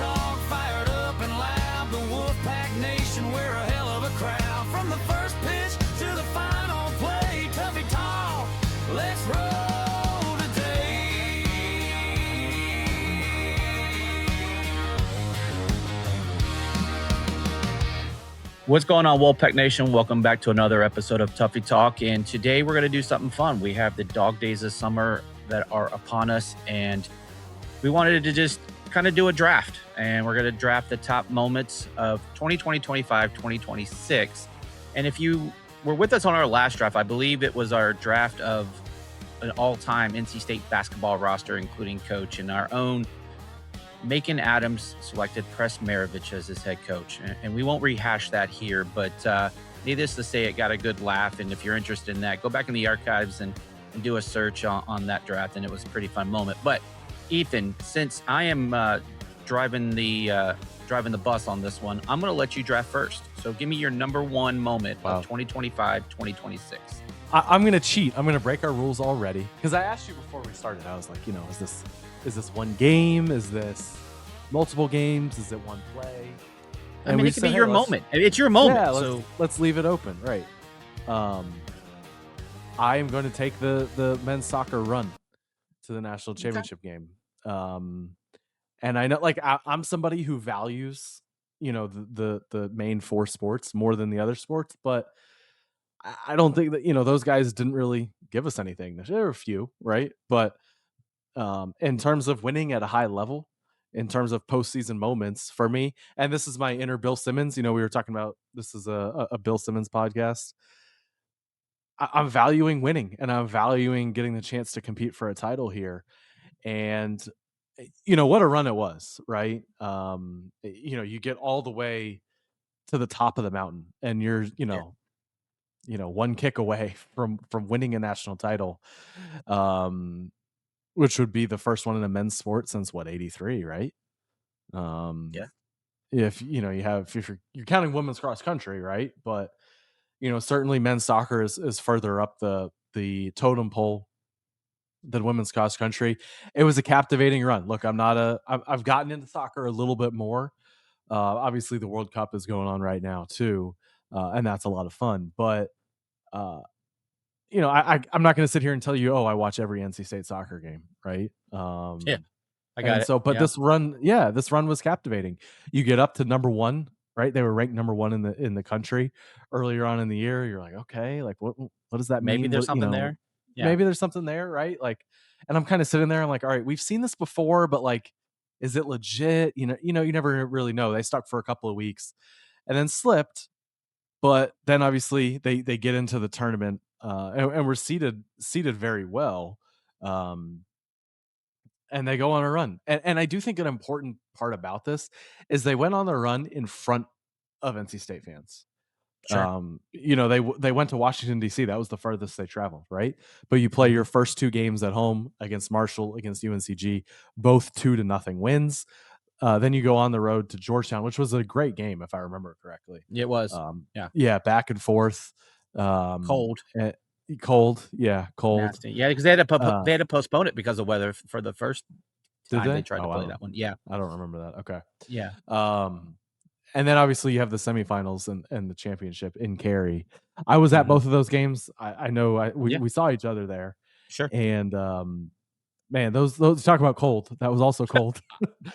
Talk, fired up and loud. The Wolfpack Nation, we're a hell of a crowd. From the first pitch to the final play, Tuffy Talk, let's roll today. What's going on, Wolfpack Nation? Welcome back to another episode of Tuffy Talk. And today we're going to do something fun. We have the dog days of summer that are upon us, and we wanted to just kind of do a draft. And we're going to draft the top moments of 2020, 25, 2026. And if you were with us on our last draft, I believe it was our draft of an all-time NC State basketball roster, including coach, and our own Macon Adams selected Press Maravich as his head coach. And we won't rehash that here, but needless to say, it got a good laugh. And if you're interested in that, go back in the archives and do a search on that draft. And it was a pretty fun moment. But Ethan, since I am driving the bus on this one, I'm going to let you draft first. So give me your number one moment of 2025, 2026. I'm going to cheat. I'm going to break our rules already. Because I asked you before we started, I was like, is this one game? Is this multiple games? Is it one play? I mean, it could be your moment. It's your moment. Yeah, let's leave it open. Right. I am going to take the men's soccer run to the national championship game. And I know, like, I'm somebody who values, the main four sports more than the other sports, but I don't think that, those guys didn't really give us anything. There were a few, right? But in terms of winning at a high level, in terms of postseason moments for me, and this is my inner Bill Simmons, we were talking about, this is a Bill Simmons podcast. I'm valuing winning, and I'm valuing getting the chance to compete for a title here. And what a run it was, right? You get all the way to the top of the mountain, and you're, one kick away from winning a national title, which would be the first one in a men's sport since 83, right? If you're counting women's cross country, right? But certainly men's soccer is further up the totem pole than women's cross country. It was a captivating run. Look, I've gotten into soccer a little bit more. Obviously the World Cup is going on right now too. And that's a lot of fun, but I'm not going to sit here and tell you, I watch every NC State soccer game. Right. I got it. So, but this run was captivating. You get up to number one, right? They were ranked number one in the country earlier on in the year. You're like, okay, like what does that mean? Maybe there's something there. Yeah. Maybe there's something there, right? Like, and I'm kind of sitting there. I'm like, all right, we've seen this before, but like, is it legit? You never really know. They stuck for a couple of weeks and then slipped, but then obviously they get into the tournament and we're seated very well. And they go on a run. And I do think an important part about this is they went on the run in front of NC State fans. Sure. They went to Washington, D.C. That was the furthest they traveled, right? But you play your first two games at home against Marshall, against UNCG, both 2-0 wins. Then you go on the road to Georgetown, which was a great game, if I remember correctly. It was. Back and forth. Cold. Cold. Nasty. Yeah, because they had to postpone it because of weather for the first time they tried to play that one. Yeah. I don't remember that. Okay. Yeah. And then obviously you have the semifinals and the championship in Cary. I was at both of those games. I know we saw each other there. Sure. And man, those talk about cold. That was also cold.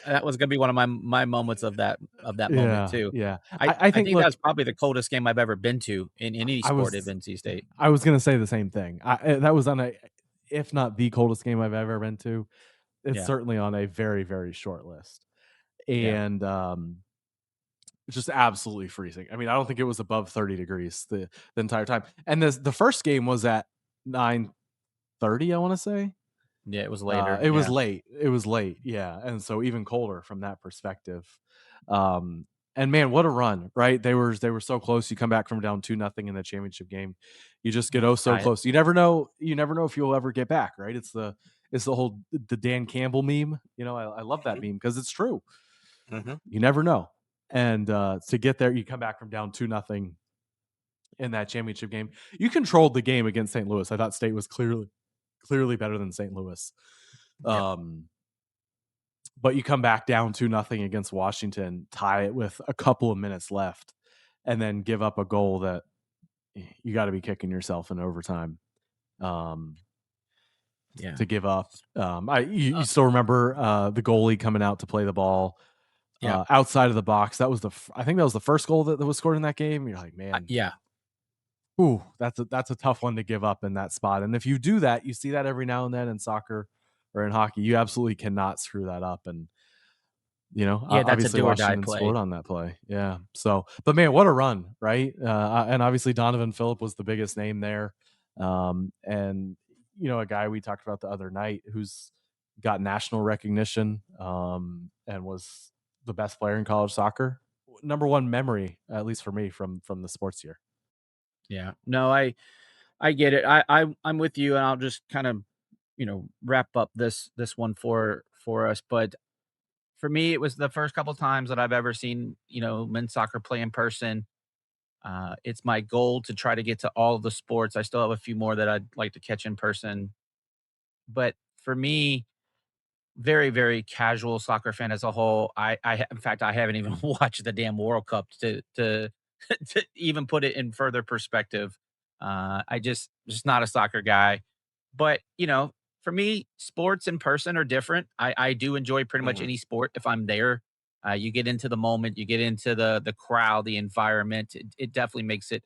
That was gonna be one of my moments of that moment too. Yeah. I think that's probably the coldest game I've ever been to in any sport of NC State. I was gonna say the same thing. That was on if not the coldest game I've ever been to. It's certainly on a very, very short list. And just absolutely freezing. I mean, I don't think it was above 30 degrees the entire time. And the first game was at 9:30, I want to say. Yeah, it was later. It was late. Yeah. And so even colder from that perspective. And man, what a run, right? They were so close. You come back from down 2-0 in the championship game. You just get so close. You never know if you'll ever get back, right? It's the whole the Dan Campbell meme. I love that meme because it's true. You never know. And to get there, you come back from down 2-0 in that championship game. You controlled the game against St. Louis. I thought State was clearly better than St. Louis. but you come back down 2-0 against Washington, tie it with a couple of minutes left, and then give up a goal that you got to be kicking yourself in overtime Yeah. to give up. You still remember the goalie coming out to play the ball outside of the box. That was I think that was the first goal that was scored in that game. You're like, man, Yeah. ooh, that's a tough one to give up in that spot. And if you do that, you see that every now and then in soccer or in hockey. You absolutely cannot screw that up. And Yeah, that's a obviously do or die Washington play. scored on that play. Yeah. So, but man, what a run, right? And obviously Donavan Philip was the biggest name there. And a guy we talked about the other night who's got national recognition and was the best player in college soccer. Number one memory, at least for me, from the sports year. Yeah. No, I get it. I'm with you, and I'll just kind of, wrap up this one for us. But for me, it was the first couple times that I've ever seen, men's soccer play in person. It's my goal to try to get to all of the sports. I still have a few more that I'd like to catch in person. But for me, very, very casual soccer fan as a whole. In fact, I haven't even watched the damn World Cup to to even put it in further perspective. I just not a soccer guy. But for me, sports in person are different. I do enjoy pretty much any sport if I'm there. You get into the moment, you get into the crowd, the environment. It definitely makes it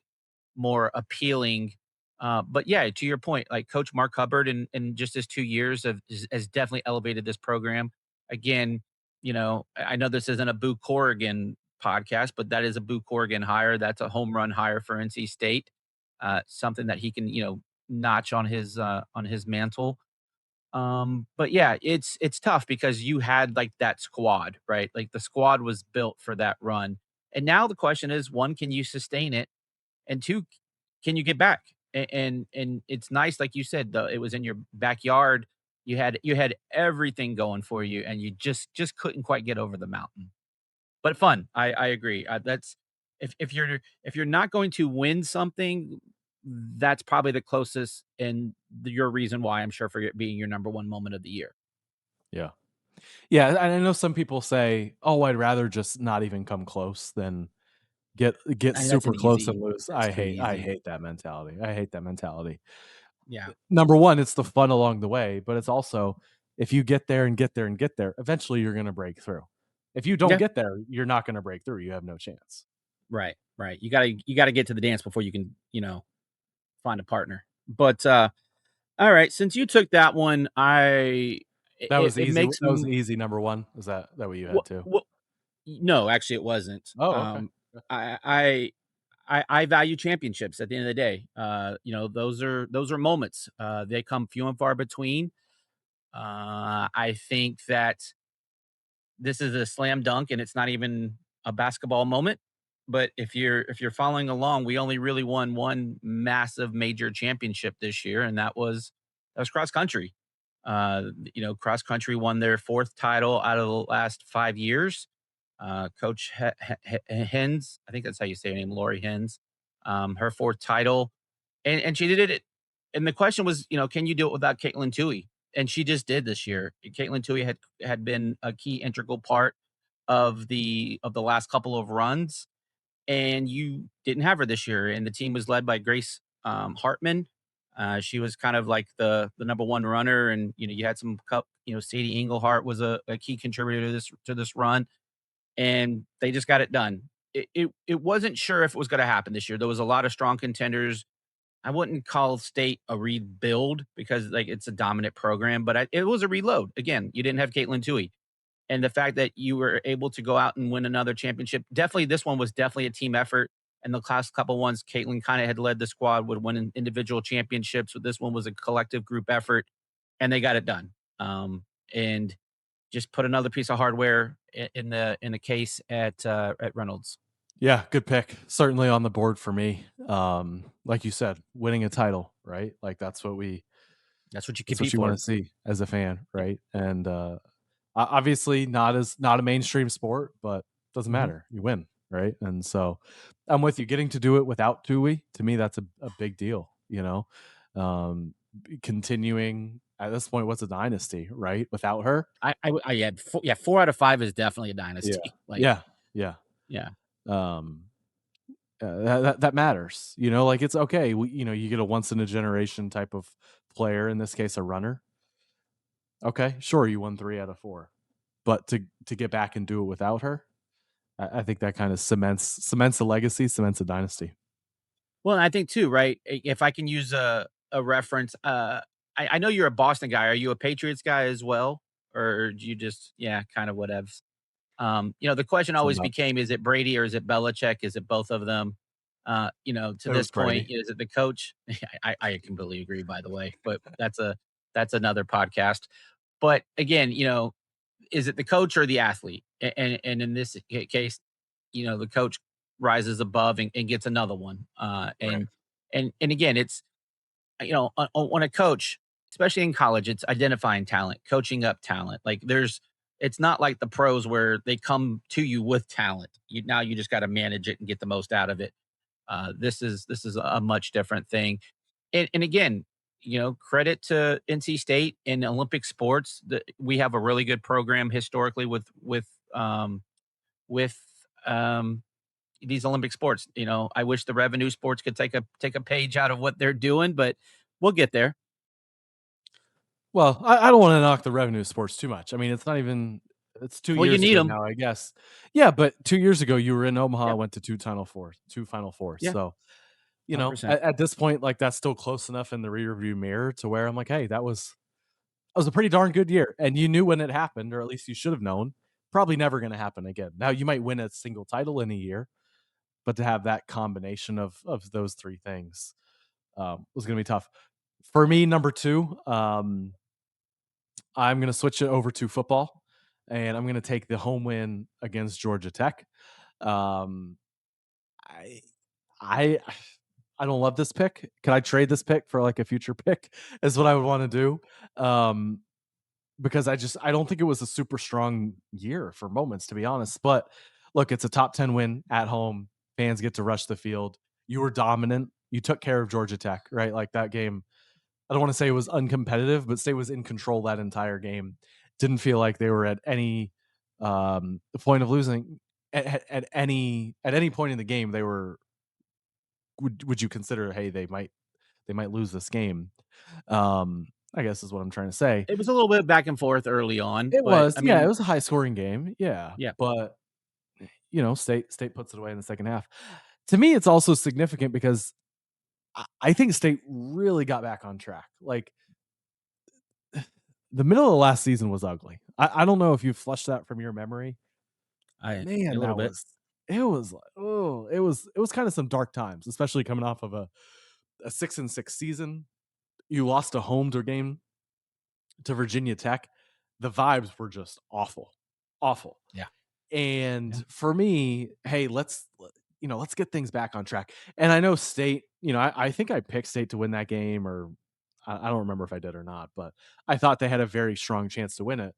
more appealing. But yeah, to your point, like Coach Mark Hubbard in just his 2 years has definitely elevated this program. Again, I know this isn't a Boo Corrigan podcast, but that is a Boo Corrigan hire. That's a home run hire for NC State. Something that he can, notch on his mantle. But yeah, it's tough because you had like that squad, right? Like the squad was built for that run. And now the question is, one, can you sustain it? And two, can you get back? And it's nice, like you said, though, it was in your backyard. You had everything going for you, and you just couldn't quite get over the mountain. But fun. I agree. That's if you're not going to win something, that's probably the closest and your reason why I'm sure for it being your number one moment of the year. Yeah. Yeah. And I know some people say, oh, I'd rather just not even come close than get I mean, that's super an close easy. and lose. That's too I easy. hate that mentality. I hate that mentality. Yeah. Number one, it's the fun along the way, but it's also if you get there and get there and get there, eventually you're going to break through. If you don't Yeah. get there, you're not going to break through. You have no chance. Right. Right. You gotta get to the dance before you can, find a partner. But all right, since you took that one, That was it easy. makes That was easy. Number one. Is that what you had too? well, no, actually it wasn't. Oh, okay. I I I value championships at the end of the day. Those are moments. They come few and far between. I think that this is a slam dunk and it's not even a basketball moment. But if you're following along, we only really won one massive major championship this year, and that was cross country. Cross country won their fourth title out of the last 5 years. Coach Hens, I think that's how you say her name, Lori Hens, her fourth title, and she did it. And the question was, can you do it without Caitlin Tuohy? And she just did this year. Caitlin Tuohy had been a key integral part of the last couple of runs, and you didn't have her this year. And the team was led by Grace Hartman. She was kind of like the number one runner, and you had some cup. Sadie Englehart was a key contributor to this run, and they just got it done. It wasn't sure if it was going to happen this year. There was a lot of strong contenders. I wouldn't call State a rebuild because like it's a dominant program, but it was a reload. Again, you didn't have Caitlin Tuohy, and the fact that you were able to go out and win another championship. Definitely, this one was definitely a team effort. And the last couple ones, Caitlin kind of had led the squad, would win individual championships. But this one was a collective group effort, and they got it done. And just put another piece of hardware in the case at Reynolds. Yeah, good pick. Certainly on the board for me. Like you said, winning a title, right? Like that's what you Compete for. want to see as a fan, right? And obviously not a mainstream sport, but doesn't matter. You win, right? And so I'm with you. Getting to do it without Dewey, to me, that's a big deal. Continuing at this point, what's a dynasty, right? Without her. I had 4 out of 5 is definitely a Yeah. dynasty. Like, Yeah. Yeah. yeah. Um, that matters, like it's okay. You get a once in a generation type of player, in this case, a runner. Okay, sure, you won 3 out of 4, but to get back and do it without her, I think that kind of cements a legacy, cements a dynasty. Well, I think too, right? If I can use a reference, I know you're a Boston guy. Are you a Patriots guy as well, or do you just kind of whatevs? The question Sum always it up. became, is it Brady or is it Belichick? Is it both of them? To It was this point, Brady. is it the coach? I completely agree, by the way, but that's another podcast. But again, is it the coach or the athlete? And in this case, the coach rises above and gets another one. Right. And again, it's on a coach, especially in college, it's identifying talent, coaching up talent. Like it's not like the pros where they come to you with talent. Now you just got to manage it and get the most out of it. This is a much different thing. And again, credit to NC State in Olympic sports. We have a really good program historically with these Olympic sports. I wish the revenue sports could take a page out of what they're doing, but we'll get there. Well, I don't want to knock the revenue sports too much. I mean, it's not even. It's 2 Well, you years need ago them. now, I guess. Yeah, but 2 years ago, you were in Omaha, Yeah, went to two Final Fours. yeah, So, 100%. at this point, like that's still close enough in the rearview mirror to where I'm like, hey, that was a pretty darn good year, and you knew when it happened, or at least you should have known. Probably never going to happen again. Now you might win a single title in a year, but to have that combination of those three things was going to be tough. For me, number two, I'm going to switch it over to football, and I'm going to take the home win against Georgia Tech. Um, I, I, I don't love this pick. Can I trade this pick for like a future pick? Is what I would want to do. Because I don't think it was a super strong year for moments, to be honest. But look, it's a top 10 win at home. Fans get to rush the field. You were dominant. You took care of Georgia Tech, right? Like that game. I don't want to say it was uncompetitive, but State was in control that entire game. Didn't feel like they were at any point of losing at any point in the game. They were. Would you consider, hey, they might lose this game? I guess is what I'm trying to say. It was a little bit back and forth early on, It but was, I yeah, it mean, was a high scoring game, yeah, yeah. but State puts it away in the second half. To me, it's also significant because I think State really got back on track. Like the middle of last season was ugly. I don't know if you flushed that from your memory. A Man, little bit. it was like, oh, it was kind of some dark times, especially coming off of a 6-6 season. You lost a home game to Virginia Tech. The vibes were just awful, awful. Yeah. And Yeah. for me, hey, let's get things back on track. And I know State, I think I picked State to win that game, or I don't remember if I did or not, but I thought they had a very strong chance to win it.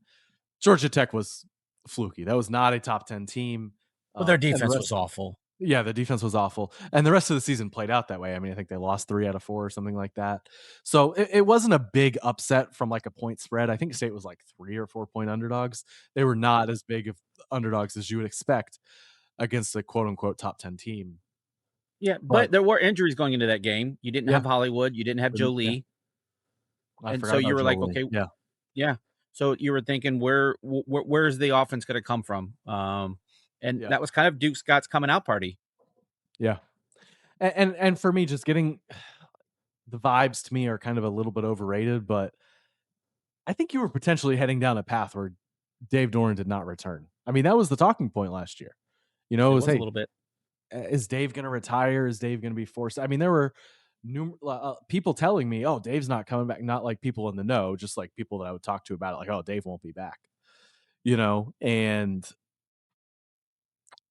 Georgia Tech was fluky. That was not a top 10 team. Well, their And the defense rest, was awful. yeah, the defense was awful. And the rest of the season played out that way. I mean, I think they lost 3 out of 4 or something like that. So it wasn't a big upset from like a point spread. I think State was like 3 or 4 point underdogs. They were not as big of underdogs as you would expect against a quote unquote top 10 team. Yeah, But but there were injuries going into that game. You didn't have yeah, Hollywood, you didn't have yeah, Jolie, I and forgot so you about were like, Jolie. okay, Yeah. yeah. So you were thinking, where's the offense going to come from? And Yeah. that was kind of Duke Scott's coming out party. Yeah. And for me, just getting the vibes to me are kind of a little bit overrated, but I think you were potentially heading down a path where Dave Doran did not return. I mean, that was the talking point last year. It It was, was a hey, little bit. is Dave going to retire? Is Dave going to be forced? I mean, there were people telling me, oh, Dave's not coming back. Not like people in the know, just like people that I would talk to about it, like, oh, Dave won't be back. And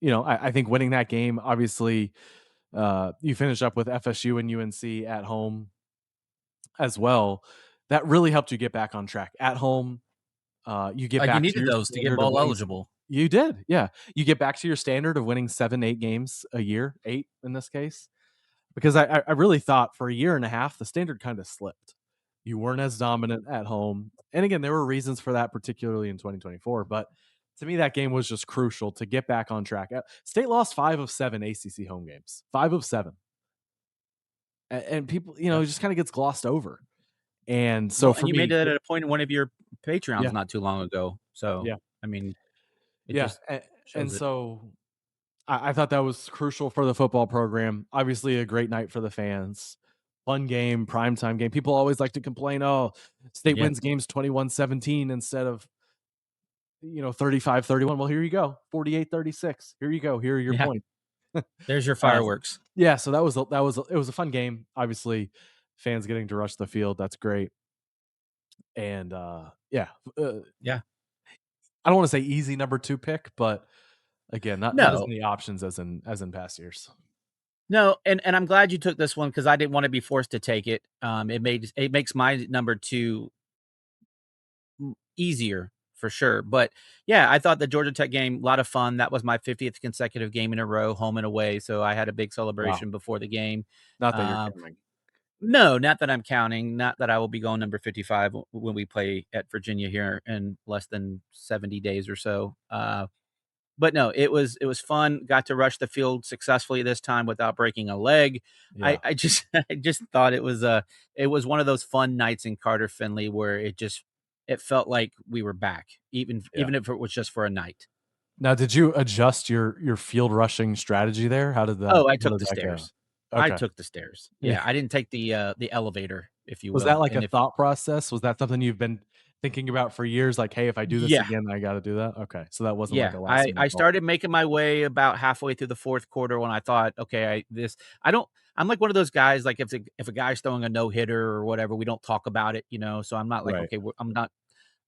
I think winning that game, obviously, you finish up with FSU and UNC at home as well. That really helped you get back on track at home. You get You back to needed your those to get standard of bowl winning. eligible. You did, yeah. You get back to your standard of winning 7-8 games a year, 8 in this case, because I really thought for a year and a half the standard kind of slipped. You weren't as dominant at home. And again, there were reasons for that, particularly in 2024. But to me, that game was just crucial to get back on track. State lost 5 of 7 ACC home games, 5 of 7. And people, it just kind of gets glossed over. And so Well, for and you made me, that at a point in one of your Patreons yeah, not too long ago. So, yeah, I mean, it yeah. just And shows it. so I thought that was crucial for the football program. Obviously, a great night for the fans. Fun game, primetime game. People always like to complain, oh, State Yeah. wins games 21-17 instead of 35-31. Well, here you go. 48-36. Here you go. Here are your Yeah. points. There's your fireworks. Yeah, so it was a fun game. Obviously, fans getting to rush the field, that's great. And yeah. Yeah. I don't want to say easy number 2 pick, but again, not as No. many options as in past years. No, and I'm glad you took this one because I didn't want to be forced to take it. It makes my number 2 easier for sure. But yeah, I thought the Georgia Tech game, a lot of fun. That was my 50th consecutive game in a row, home and away. So I had a big Wow. celebration before the game. Not that you're Um, counting. no, not that I'm counting. Not that I will be going number 55 when we play at Virginia here in less than 70 days or so. But no, it was fun. Got to rush the field successfully this time without breaking a leg. Yeah. I just I just thought it was one of those fun nights in Carter Finley where it felt like we were back, even Yeah. if it was just for a night. Now, did you adjust your field rushing strategy there? How did that Oh, I how took did the that go? stairs. I Okay. took the stairs. Yeah. Yeah, I didn't take the elevator, if you Was that will. like And a if thought process? Was that something you've been thinking about for years? Like, hey, if I do this Yeah. again, I got to do that. Okay, so that wasn't like Yeah, a last I minute I thought. started making my way about halfway through the 4th quarter when I thought, "Okay, I don't." I'm like one of those guys, like, if a guy's throwing a no-hitter or whatever, we don't talk about it, so I'm not like, Right. "Okay, I'm not."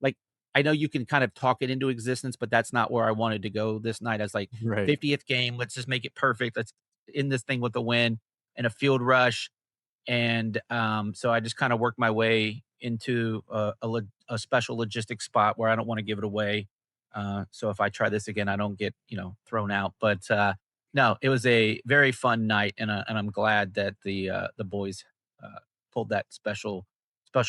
Like, I know you can kind of talk it into existence, but that's not where I wanted to go this night. I was like, Right. 50th game, let's just make it perfect. Let's end this thing with a win and a field rush. And so I just kind of worked my way into a special logistics spot where I don't want to give it away. So if I try this again, I don't get thrown out. But no, it was a very fun night, and I'm glad that the boys pulled that special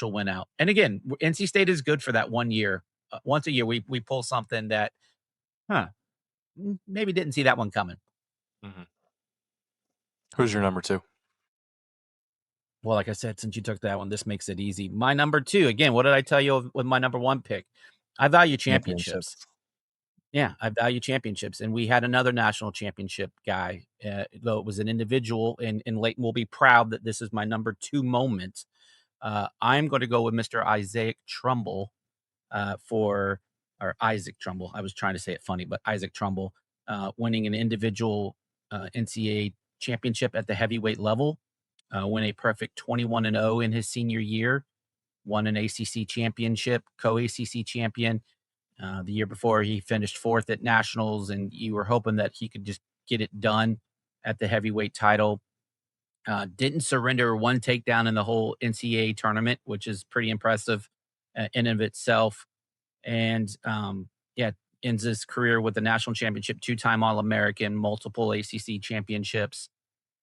win out. And again, NC State is good for that 1 year. Once a year, we pull something that, huh, maybe didn't see that one coming. Mhm. Who's your number 2? Well, like I said, since you took that one, this makes it easy. My number 2, again, what did I tell you with my number 1 pick? I value championships. Championships. Yeah, I value championships, and we had another national championship guy, though it was an individual, and Leighton will be proud that this is my number 2 moment. I'm gonna go with Mr. Isaac Trumbull, or Isaac Trumbull. I was trying to say it funny, but Isaac Trumbull, winning an individual, NCAA championship at the heavyweight level, win a perfect 21-0 in his senior year, won an ACC championship, co-ACC champion. The year before, he finished 4th at nationals, and you were hoping that he could just get it done at the heavyweight title. Didn't surrender one takedown in the whole NCAA tournament, which is pretty impressive in and of itself. And yeah, ends his career with the national championship, 2-time All-American, multiple ACC championships.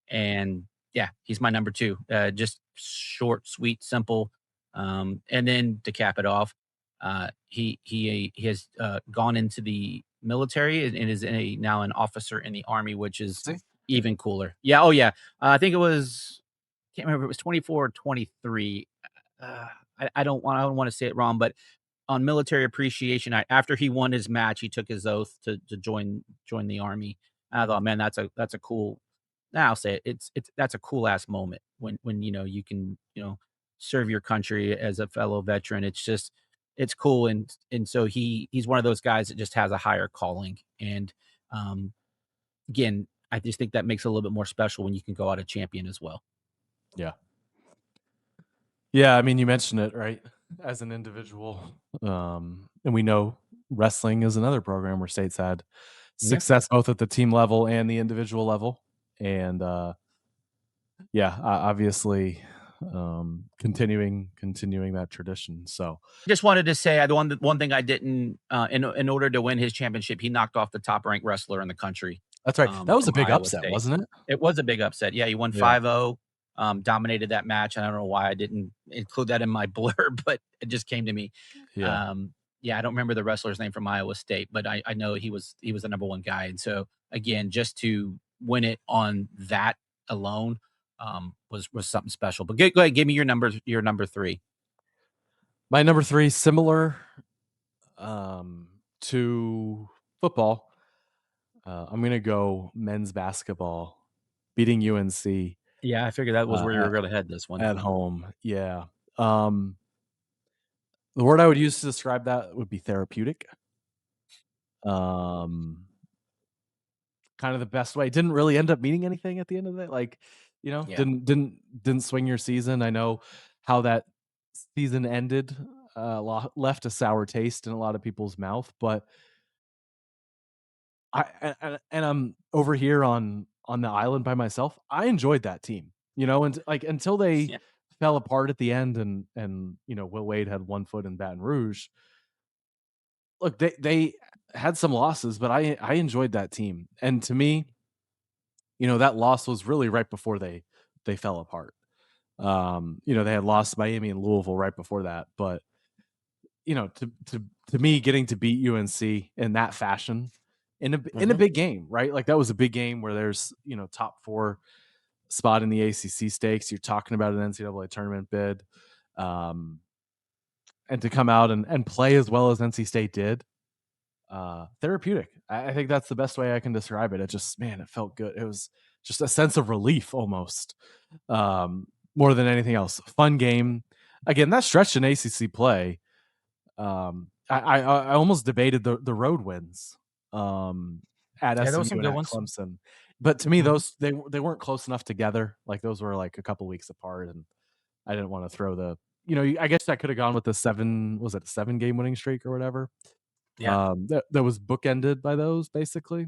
And yeah, he's my number 2. Just short, sweet, simple. And then to cap it off, he has gone into the military and is now an officer in the Army, which is See? even cooler. Yeah. Oh yeah. I think it was. Can't remember. If it was 24 or 23. I don't want to say it wrong, but on military appreciation night, after he won his match, he took his oath to join the Army. And I thought, man, that's a cool. Now I'll say it. That's a cool ass moment when you can serve your country as a fellow veteran. It's cool, and so he's one of those guys that just has a higher calling. And again, I just think that makes it a little bit more special when you can go out a champion as well. Yeah. Yeah, I mean, you mentioned it, right? As an individual. And we know wrestling is another program where State's had Yeah. success both at the team level and the individual level. And yeah, obviously continuing that tradition. So Just wanted to say the one thing I didn't in order to win his championship, he knocked off the top ranked wrestler in the country. that's right. That was a From big Iowa upset, State. wasn't it? It was a big upset. Yeah, he won Yeah. 5-0. dominated that match. I don't know why I didn't include that in my blurb, but it just came to me. Yeah. Yeah, I don't remember the wrestler's name from Iowa State, but I know he was the number one guy. And so again, just to win it on that alone was something special. But go ahead, give me your number three. My number three, similar to football. I'm gonna go men's basketball, beating UNC Yeah, I figured that was where you at, were going to head this one. at home. Yeah. The word I would use to describe that would be therapeutic. Kind of the best way. Didn't really end up meaning anything at the end of it. Like, Yeah. didn't swing your season. I know how that season ended. Left a sour taste in a lot of people's mouth, but and I'm over here on the island by myself. I enjoyed that team, and like until they Yeah. fell apart at the end, and Will Wade had one foot in Baton Rouge. Look, they had some losses, but I enjoyed that team, and to me, that loss was really right before they fell apart. They had lost Miami and Louisville right before that, but to me, getting to beat UNC in that fashion in a big game, right? Like that was a big game where there's top 4 spot in the ACC stakes. You're talking about an NCAA tournament bid, and to come out and play as well as NC State did, therapeutic. I think that's the best way I can describe it. It just, man, it felt good. It was just a sense of relief almost, more than anything else. Fun game. Again, that stretch in ACC play. I almost debated the road wins at Yeah, there was SMU some and good at ones. Clemson, but to me, Mhm. those they weren't close enough together. Like those were like a couple weeks apart, and I didn't want to throw the. I guess I could have gone with the 7 game winning streak or whatever. Yeah. That was bookended by those basically.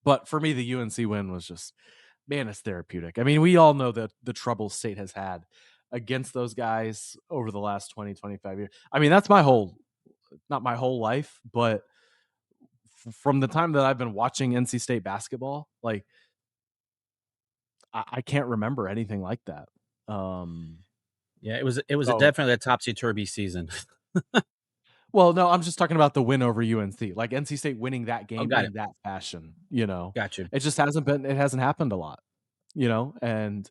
But for me, the UNC win was just, man, it's therapeutic. I mean, we all know that the trouble State has had against those guys over the last 20, 25 years. I mean, that's not my whole life, but from the time that I've been watching NC State basketball, like I can't remember anything like that. Yeah, it was So, definitely a topsy-turvy season. well, no, I'm just talking about the win over UNC, like NC State winning that Oh, game got it. in that fashion. Got you. It just hasn't happened a lot, and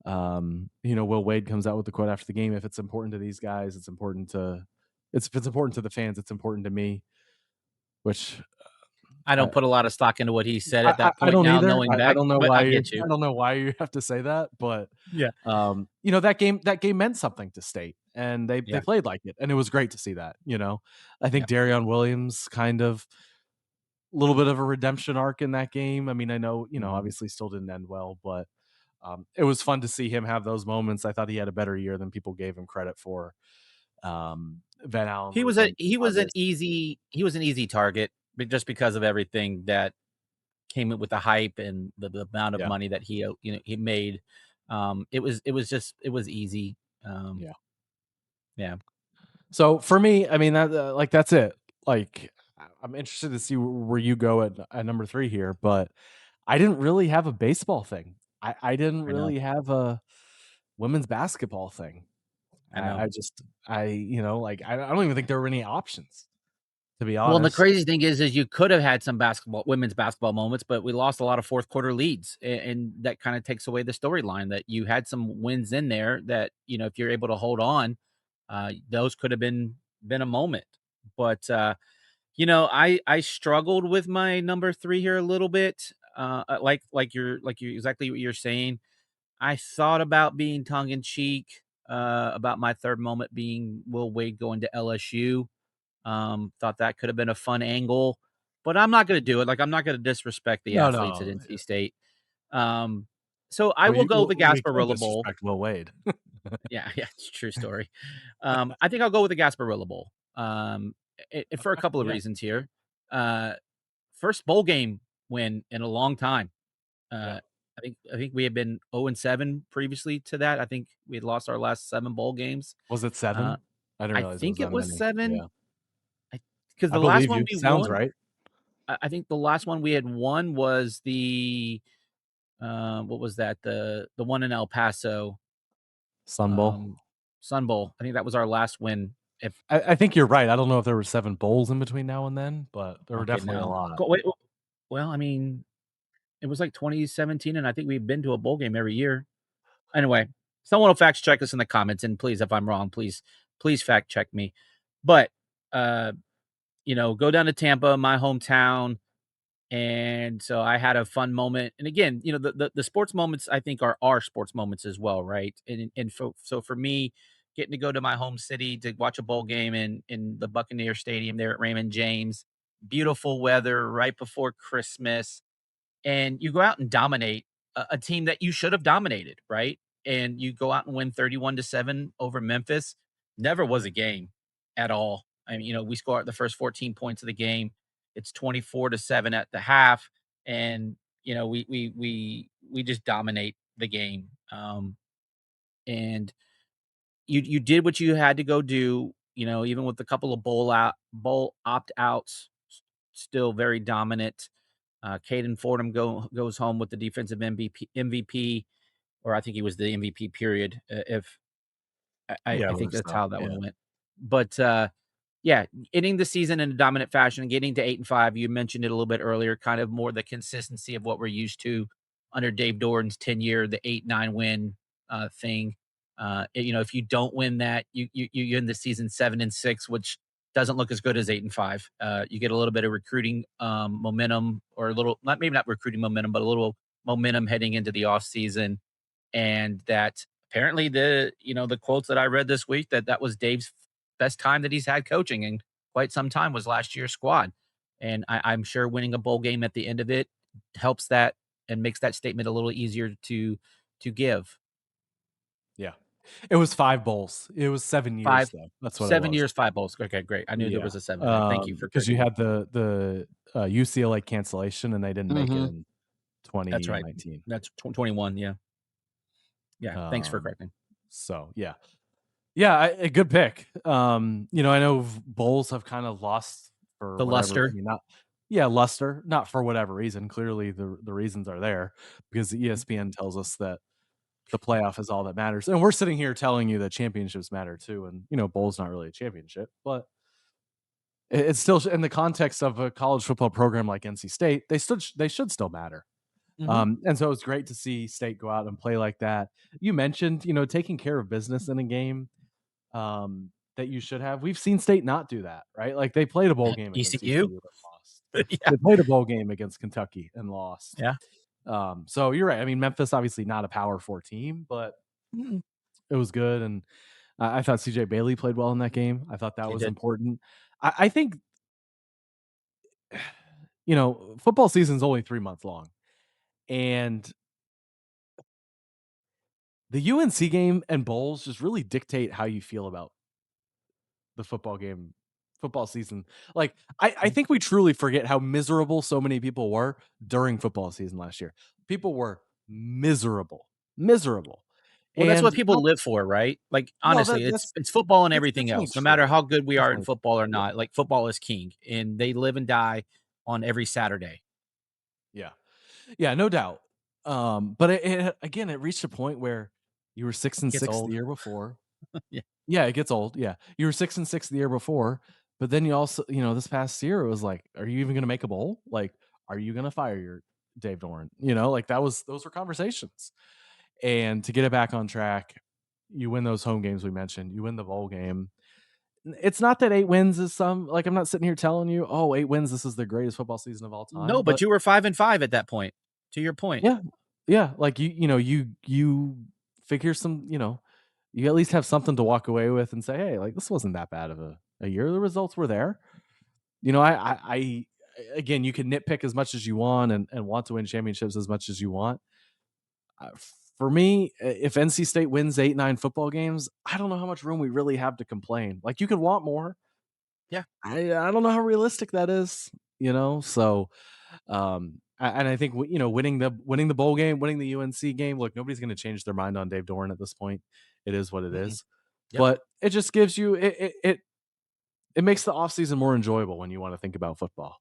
Will Wade comes out with the quote after the game: if it's important to these guys, it's important to if it's important to the fans, it's important to me. Which I I don't put a lot of stock into what he said at I that point don't now either. knowing I back, don't know but why I get you. you have to say that, but Yeah. that game meant something to State, and they Yeah. played like it, and it was great to see that. I think Yeah. Darion Williams kind of a little bit of a redemption arc in that game. I mean, I know Mhm. obviously still didn't end well, but it was fun to see him have those moments. I thought he had a better year than people gave him credit for. Van Allen He would have was a been he was on an this. easy target, but just because of everything that came with the hype and the amount of Yeah, money that he made. It was easy. Um, yeah. yeah. So for me, I mean that that's it. Like I'm interested to see where you go at number 3 here, but I didn't really have a baseball thing. I didn't I know. really have a women's basketball thing. I know. I just like I don't even think there were any options, to be Well, and the honest. crazy thing is you could have had some women's basketball moments, but we lost a lot of fourth quarter leads, and that kind of takes away the storyline that you had some wins in there that if you're able to hold on, those could have been a moment. But I struggled with my number three here a little bit. Like you exactly what you're saying. I thought about being tongue in cheek about my third moment being Will Wade going to LSU. Thought that could have been a fun angle, but I'm not going to do it. Like I'm not going to disrespect the No, athletes at no. NC State. So I Well, will go with the we can't Gasparilla Bowl. disrespect Will Wade. Yeah, yeah, it's a true story. I think I'll go with the Gasparilla Bowl. For a couple of Yeah, reasons here. First bowl game win in a long time. yeah. I think we had been 0-7 previously to that. I think we had lost our last 7 bowl games. Was it Uh, 7? I didn't I realize it was think it that was many. 7. Yeah. Because I the last believe one you. we Sounds won, right. I think the last one we had won was What was that? The one in El Paso, Sun Bowl. um, Sun Bowl. I think that was our last win. If I think you're right. I don't know if there were 7 bowls in between now and then, but there were okay, definitely a now lot. wait, well, I mean, it was like 2017, and I think we've been to a bowl game every year. Anyway, someone will fact check us in the comments, and please, if I'm wrong, please fact check me. But uh, go down to Tampa, my hometown, and so I had a fun moment. And again, the sports moments I think are our sports moments as well, right? So for me, getting to go to my home city to watch a bowl game in the Buccaneer Stadium there at Raymond James, beautiful weather right before Christmas, and you go out and dominate a team that you should have dominated, right? And you go out and win 31-7 over Memphis. Never was a game at all. I mean, we score the first 14 points of the game. It's 24-7 at the half, and we just dominate the game. And you did what you had to go do. Even with a couple of bowl opt outs, still very dominant. Caden Fordham goes home with the defensive MVP, or I think he was the MVP period. If Yeah, I I think believe that's so. how that Yeah. one went. But yeah, ending the season in a dominant fashion, getting to 8-5. You mentioned it a little bit earlier, kind of more the consistency of what we're used to under Dave Doran's tenure, the 8-9 win thing. If you don't win that, you end the season 7-6, which doesn't look as good as 8-5. You get a little bit of recruiting momentum, or a little, not maybe not recruiting momentum, but a little momentum heading into the off season. And that apparently the quotes that I read this week, that was Dave's best time that he's had coaching in quite some time, was last year's squad. And I'm sure winning a bowl game at the end of it helps that and makes that statement a little easier to give. Yeah. It was 5 bowls. It was 7 years, Five, though. That's what it 7 was. years, 5 bowls. Okay, great. I knew there Yeah. was a 7 there. Thank you for Because you correcting me. had the UCLA cancellation, and they didn't make it Mhm. in That's right. 2019. That's 21. Yeah. Yeah. Thanks for Um, correcting. so, yeah. Yeah, a good pick. I know bowls have kind of lost for The whatever. I luster. mean, not luster, not for whatever reason. Clearly, the reasons are there because the ESPN tells us that the playoff is all that matters, and we're sitting here telling you that championships matter too. And bowl's not really a championship, but it's still in the context of a college football program like NC State. They should still matter. Mhm. And so it's great to see State go out and play like that. You mentioned, taking care of business in a game that you should have. We've seen State not do that, right? Like they played a bowl game against ECU. ECU and lost. Yeah. They played a bowl game against Kentucky and lost. Yeah. So you're right. I mean, Memphis obviously not a Power 4 team, but Mm, it was good. And I thought CJ Bailey played well in that game. I thought that he was did. important. I think football season's only 3 months long, and the UNC game and bowls just really dictate how you feel about the football season. Like, I Mm. think we truly forget how miserable so many people were during football season last year. People were miserable. Well, that's what And people live for, right? Like, well, honestly, it's that's it's football and everything definitely else. No matter true. how good we are in Definitely. football or Yeah. not, like, football is king, and they live and die on every Saturday. Yeah. Yeah, no doubt. But again, it reached a point where you were 6 and Gets 6 the old. year before. Yeah. Yeah, it gets old. Yeah. You were 6 and 6 the year before, but then you also, this past year it was like, are you even going to make a bowl? Like, are you going to fire your Dave Doran? Like those were conversations. And to get it back on track, you win those home games we mentioned, you win the bowl game. It's not that 8 wins is like I'm not sitting here telling you, "Oh, 8 wins, this is the greatest football season of all time." No, but But you were 5-5 at that point, to your point. yeah. Yeah, like you figure some, you at least have something to walk away with and say, "Hey, like this wasn't that bad of a year. The results were there." I again, you can nitpick as much as you want and want to win championships as much as you want. Uh, for me, if NC State wins 8, 9 football games, I don't know how much room we really have to complain. Like you could want more. Yeah. I don't know how realistic that is, So and I think winning the bowl game, winning the UNC game. Look, nobody's going to change their mind on Dave Doran at this point. It is what it Mm-mm. is. Yep. But it just gives you it makes the offseason more enjoyable when you want to think about football.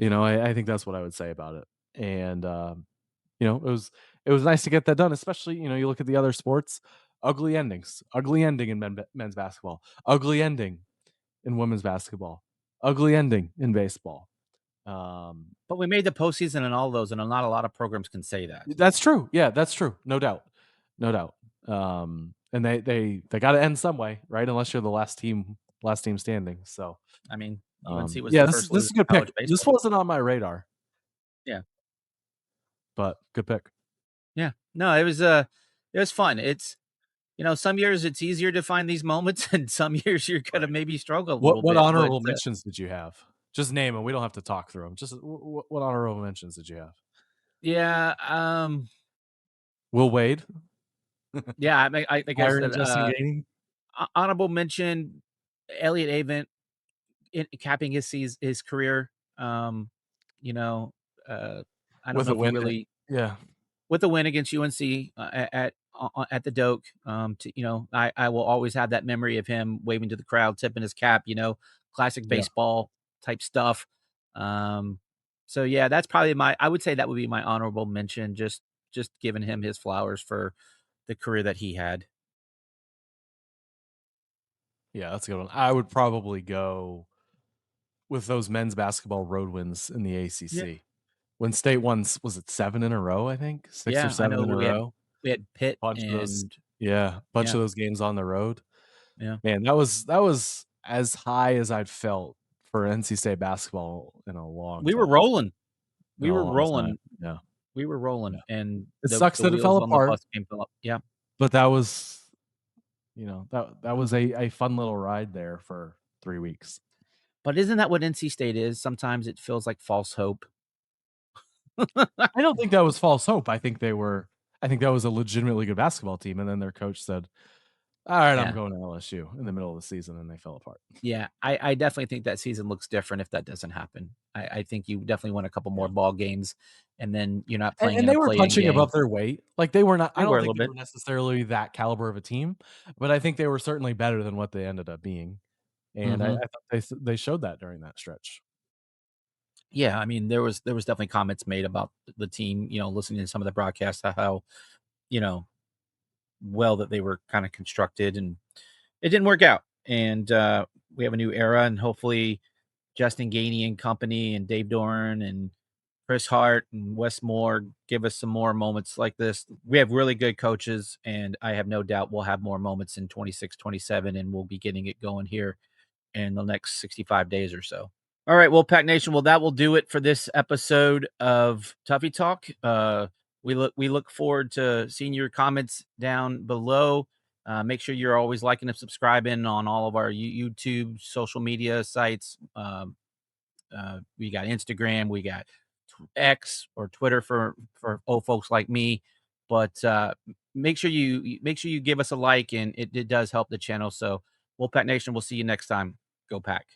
I think that's what I would say about it. And it was nice to get that done, especially, you look at the other sports, ugly endings, ugly ending in men's basketball, ugly ending in women's basketball, ugly ending in baseball. But we made the postseason and all those, and not a lot of programs can say that. That's true. Yeah, that's true. No doubt. No doubt. And they got to end some way, right? Unless you're the last team standing. So, I mean, UNC was yeah, the this first this to is a good college pick. This baseball. wasn't on my radar. Yeah. But good pick. Yeah. No, it was fun. It's, some years it's easier to find these moments, and some years you're gonna maybe struggle a little What bit. But honorable mentions did you have? Just name them. We don't have to talk through them. Just what honorable mentions did you have? yeah, Will Wade, yeah. I guess Byron that Justin Gainey. honorable mention, Elliott Avent capping his career. You know, I don't With know a if he win. really Yeah. with the win against UNC at the Doak. I will always have that memory of him waving to the crowd, tipping his cap. Classic Yeah. baseball type stuff. So yeah, that's probably I would say that would be my honorable mention. Just giving him his flowers for the career that he had. Yeah, that's a good one. I would probably go with those men's basketball road wins in the ACC. Yeah. When State won, was it 7 in a row, I think? 6 or Yeah, I 7 know in a row? we had Pitt Bunch of those and bunch yeah, of those games on the road. yeah. Man, that was as high as I'd felt for NC State basketball in a long We were time. rolling. In a long time. Yeah. We were rolling, and It sucks the that it fell wheels on the apart. bus came up. Yeah. But that was, that was a fun little ride there for 3 weeks. But isn't that what NC State is? Sometimes it feels like false hope. I don't think that was false hope. I think that was a legitimately good basketball team, and then their coach said, "All right, I'm Yeah. going to LSU," in the middle of the season, and they fell apart. Yeah, I definitely think that season looks different if that doesn't happen. I think you definitely win a couple more ball games, and then you're not playing in And a they were play-in punching game. above their weight. Like, they were not I They were don't a think little they bit. were necessarily that caliber of a team, but I think they were certainly better than what they ended up being, and I Mhm. thought they showed that during that stretch. Yeah, I mean, there was definitely comments made about the team, listening to some of the broadcasts, how, you know, well that they were kinda constructed, and it didn't work out. And, we have a new era, and hopefully Justin Gainey and company and Dave Doran and Chris Hart and Wes Moore give us some more moments like this. We have really good coaches, and I have no doubt we'll have more moments in 26, 27, and we'll be getting it going here in the next 65 days or so. All right, well, Pack Nation, well, that will do it for this episode of Tuffy Talk. We look forward to seeing your comments down below. Make sure you're always liking and subscribing on all of our YouTube social media sites. We got Instagram, we got X or Twitter for old folks like me. But make sure you give us a like, and it does help the channel. So, Wolfpack Nation, we'll see you next time. Go Pack.